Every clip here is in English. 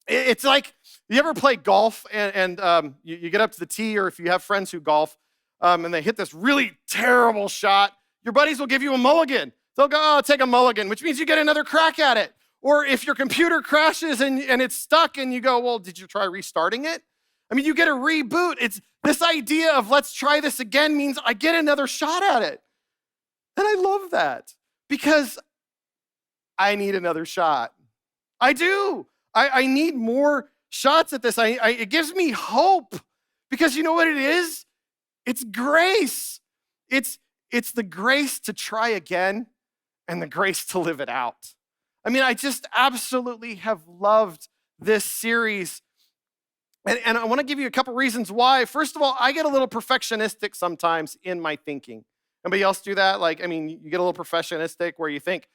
It's like, you ever play golf and you get up to the tee, or if you have friends who golf, and they hit this really terrible shot, your buddies will give you a mulligan. They'll go, oh, take a mulligan, which means you get another crack at it. Or if your computer crashes and it's stuck and you go, well, did you try restarting it? I mean, you get a reboot. It's this idea of let's try this again means I get another shot at it. And I love that because I need another shot. I do. I need more shots at this. It gives me hope because you know what it is? It's grace. It's the grace to try again and the grace to live it out. I mean, I just absolutely have loved this series. And I want to give you a couple reasons why. First of all, I get a little perfectionistic sometimes in my thinking. Anybody else do that? You get a little perfectionistic where you think,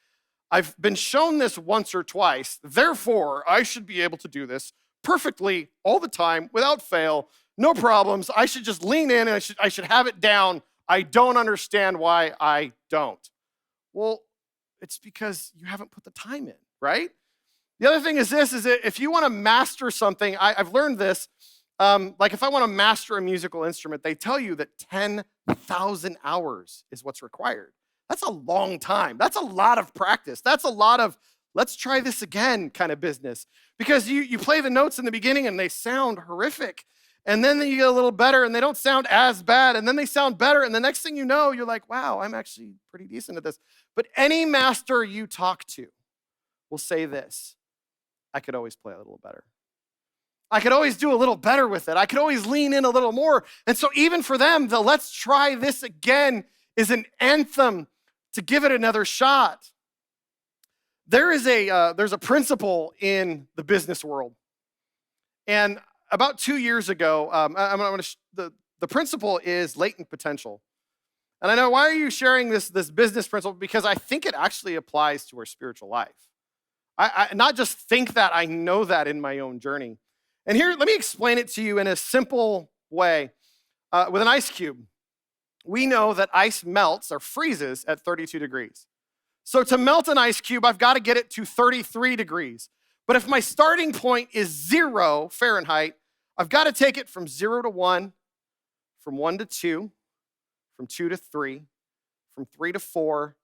I've been shown this once or twice, therefore I should be able to do this perfectly all the time without fail, no problems. I should just lean in and I should have it down. I don't understand why I don't. Well, it's because you haven't put the time in, right? The other thing is this, is that if you want to master something, I've learned this, if I want to master a musical instrument, they tell you that 10,000 hours is what's required. That's a long time. That's a lot of practice. That's a lot of, let's try this again kind of business. Because you play the notes in the beginning and they sound horrific. And then you get a little better and they don't sound as bad. And then they sound better. And the next thing you know, you're like, wow, I'm actually pretty decent at this. But any master you talk to will say this, I could always play a little better. I could always do a little better with it. I could always lean in a little more. And so even for them, the let's try this again is an anthem to give it another shot. There's a principle in the business world. And about 2 years ago, the principle is latent potential. And I know, why are you sharing this business principle? Because I think it actually applies to our spiritual life. I not just think that, I know that in my own journey. And here, let me explain it to you in a simple way. With an ice cube, we know that ice melts or freezes at 32 degrees. So to melt an ice cube, I've got to get it to 33 degrees. But if my starting point is 0 Fahrenheit, I've got to take it from 0 to 1, from 1 to 2, from 2 to 3, from 3 to 4.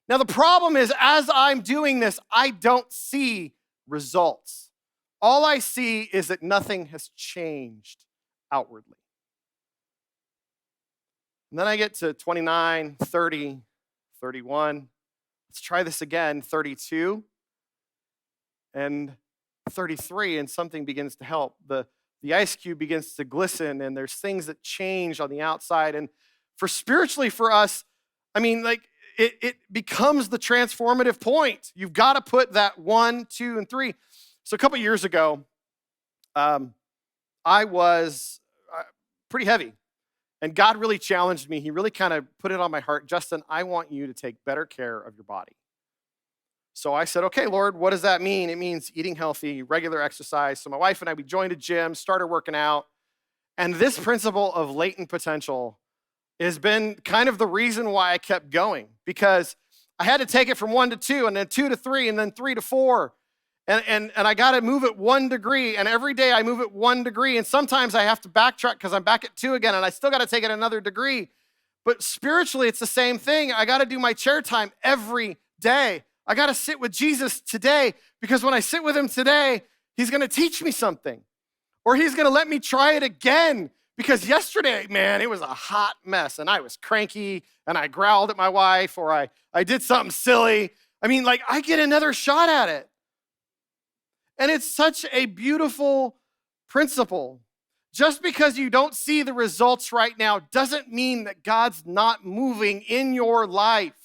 Now the problem is, as I'm doing this, I don't see results. All I see is that nothing has changed outwardly. And then I get to 29, 30, 31. Let's try this again, 32, and 33, and something begins to help. The ice cube begins to glisten, and there's things that change on the outside. And spiritually for us, it becomes the transformative point. You've got to put that 1, 2, and 3. So a couple years ago, I was pretty heavy. And God really challenged me. He really kind of put it on my heart. Justin, I want you to take better care of your body. So I said, okay, Lord, what does that mean? It means eating healthy, regular exercise. So my wife and I, we joined a gym, started working out. And this principle of latent potential has been kind of the reason why I kept going, because I had to take it from 1 to 2, and then 2 to 3, and then 3 to 4. And I got to move it 1 degree, and every day I move it 1 degree, and sometimes I have to backtrack because I'm back at 2 again, and I still got to take it another degree. But spiritually, it's the same thing. I got to do my chair time every day. I got to sit with Jesus today, because when I sit with him today, he's going to teach me something, or he's going to let me try it again, because yesterday, man, it was a hot mess, and I was cranky, and I growled at my wife, or I did something silly. I get another shot at it. And it's such a beautiful principle. Just because you don't see the results right now doesn't mean that God's not moving in your life.